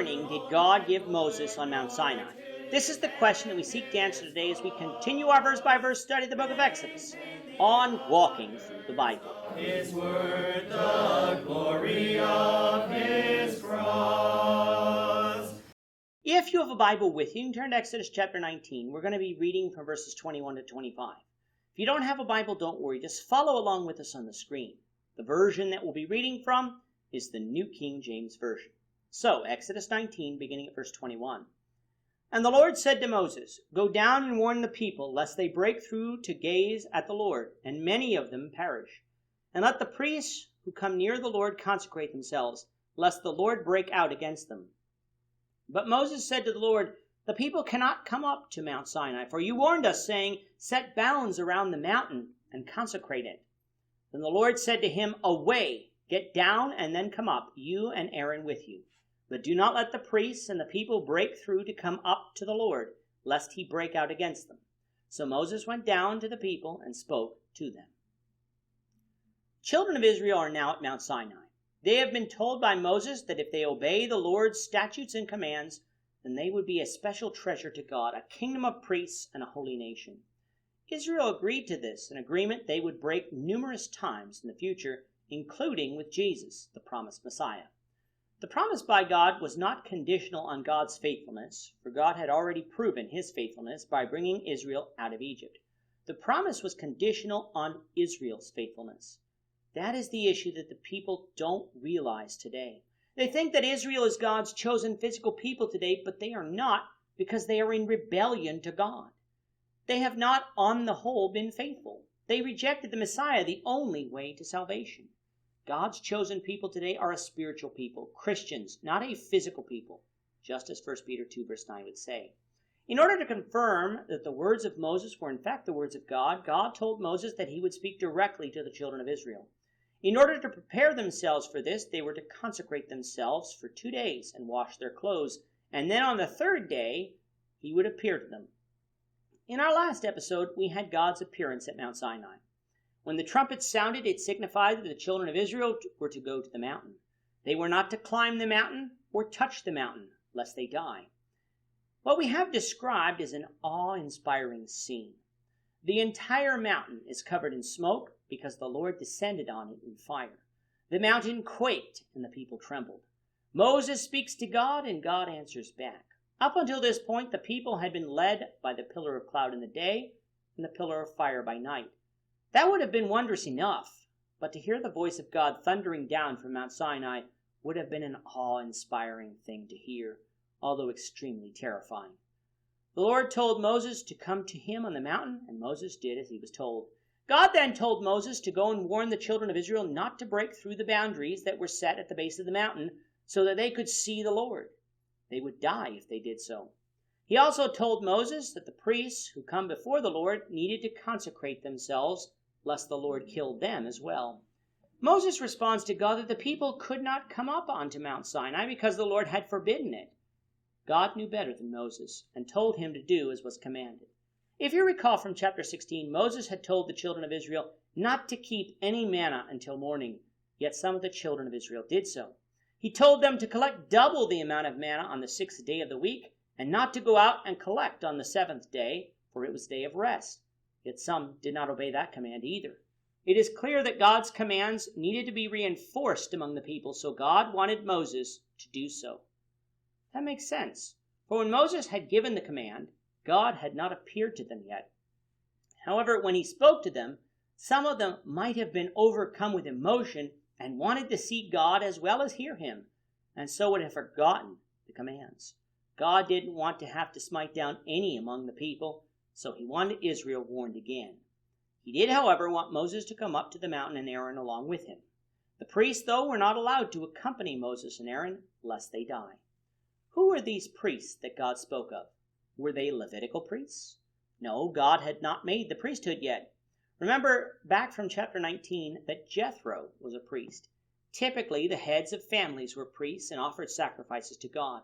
warning did God give Moses on Mount Sinai? This is the question that we seek to answer today as we continue our verse-by-verse study of the book of Exodus on walking through the Bible. His word, the glory of his cross. If you have a Bible with you, you can turn to Exodus chapter 19. We're going to be reading from verses 21 to 25. If you don't have a Bible, don't worry. Just follow along with us on the screen. The version that we'll be reading from is the New King James Version. So, Exodus 19, beginning at verse 21. And the Lord said to Moses, Go down and warn the people, lest they break through to gaze at the Lord, and many of them perish. And let the priests who come near the Lord consecrate themselves, lest the Lord break out against them. But Moses said to the Lord, The people cannot come up to Mount Sinai, for you warned us, saying, Set bounds around the mountain and consecrate it. Then the Lord said to him, Away, get down and then come up, you and Aaron with you. But do not let the priests and the people break through to come up to the Lord, lest he break out against them. So Moses went down to the people and spoke to them. Children of Israel are now at Mount Sinai. They have been told by Moses that if they obey the Lord's statutes and commands, then they would be a special treasure to God, a kingdom of priests and a holy nation. Israel agreed to this, an agreement they would break numerous times in the future, including with Jesus, the promised Messiah. The promise by God was not conditional on God's faithfulness, for God had already proven his faithfulness by bringing Israel out of Egypt. The promise was conditional on Israel's faithfulness. That is the issue that the people don't realize today. They think that Israel is God's chosen physical people today, but they are not, because they are in rebellion to God. They have not, on the whole, been faithful. They rejected the Messiah, the only way to salvation. God's chosen people today are a spiritual people, Christians, not a physical people, just as 1 Peter 2 verse 9 would say. In order to confirm that the words of Moses were in fact the words of God, God told Moses that he would speak directly to the children of Israel. In order to prepare themselves for this, they were to consecrate themselves for 2 days and wash their clothes, and then on the third day, he would appear to them. In our last episode, we had God's appearance at Mount Sinai. When the trumpet sounded, it signified that the children of Israel were to go to the mountain. They were not to climb the mountain or touch the mountain, lest they die. What we have described is an awe-inspiring scene. The entire mountain is covered in smoke because the Lord descended on it in fire. The mountain quaked and the people trembled. Moses speaks to God and God answers back. Up until this point, the people had been led by the pillar of cloud in the day and the pillar of fire by night. That would have been wondrous enough, but to hear the voice of God thundering down from Mount Sinai would have been an awe-inspiring thing to hear, although extremely terrifying. The Lord told Moses to come to him on the mountain, and Moses did as he was told. God then told Moses to go and warn the children of Israel not to break through the boundaries that were set at the base of the mountain so that they could see the Lord. They would die if they did so. He also told Moses that the priests who come before the Lord needed to consecrate themselves, lest the Lord kill them as well. Moses responds to God that the people could not come up onto Mount Sinai because the Lord had forbidden it. God knew better than Moses and told him to do as was commanded. If you recall from chapter 16, Moses had told the children of Israel not to keep any manna until morning, yet some of the children of Israel did so. He told them to collect double the amount of manna on the 6th day of the week and not to go out and collect on the 7th day, for it was day of rest. Yet some did not obey that command either. It is clear that God's commands needed to be reinforced among the people, so God wanted Moses to do so. That makes sense, for when Moses had given the command, God had not appeared to them yet. However, when he spoke to them, some of them might have been overcome with emotion and wanted to see God as well as hear him, and so would have forgotten the commands. God didn't want to have to smite down any among the people, so he wanted Israel warned again. He did, however, want Moses to come up to the mountain and Aaron along with him. The priests, though, were not allowed to accompany Moses and Aaron, lest they die. Who were these priests that God spoke of? Were they Levitical priests? No, God had not made the priesthood yet. Remember back from chapter 19 that Jethro was a priest. Typically, the heads of families were priests and offered sacrifices to God.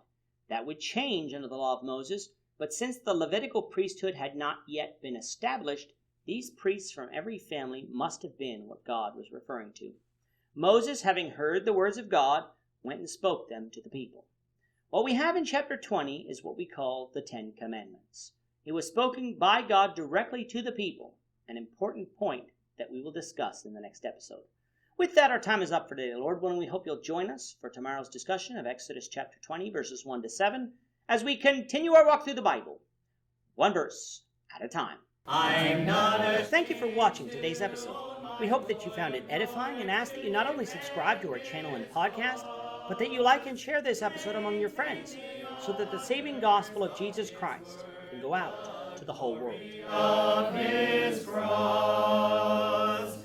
That would change under the law of Moses, but since the Levitical priesthood had not yet been established, these priests from every family must have been what God was referring to. Moses, having heard the words of God, went and spoke them to the people. What we have in chapter 20 is what we call the Ten Commandments. It was spoken by God directly to the people, an important point that we will discuss in the next episode. With that, our time is up for today. Lord willing, we hope you'll join us for tomorrow's discussion of Exodus chapter 20, verses 1 to 7, as we continue our walk through the Bible, one verse at a time. Thank you for watching today's episode. We hope that you found it edifying and ask that you not only subscribe to our channel and podcast, but that you like and share this episode among your friends so that the saving gospel of Jesus Christ can go out to the whole world. Of his cross.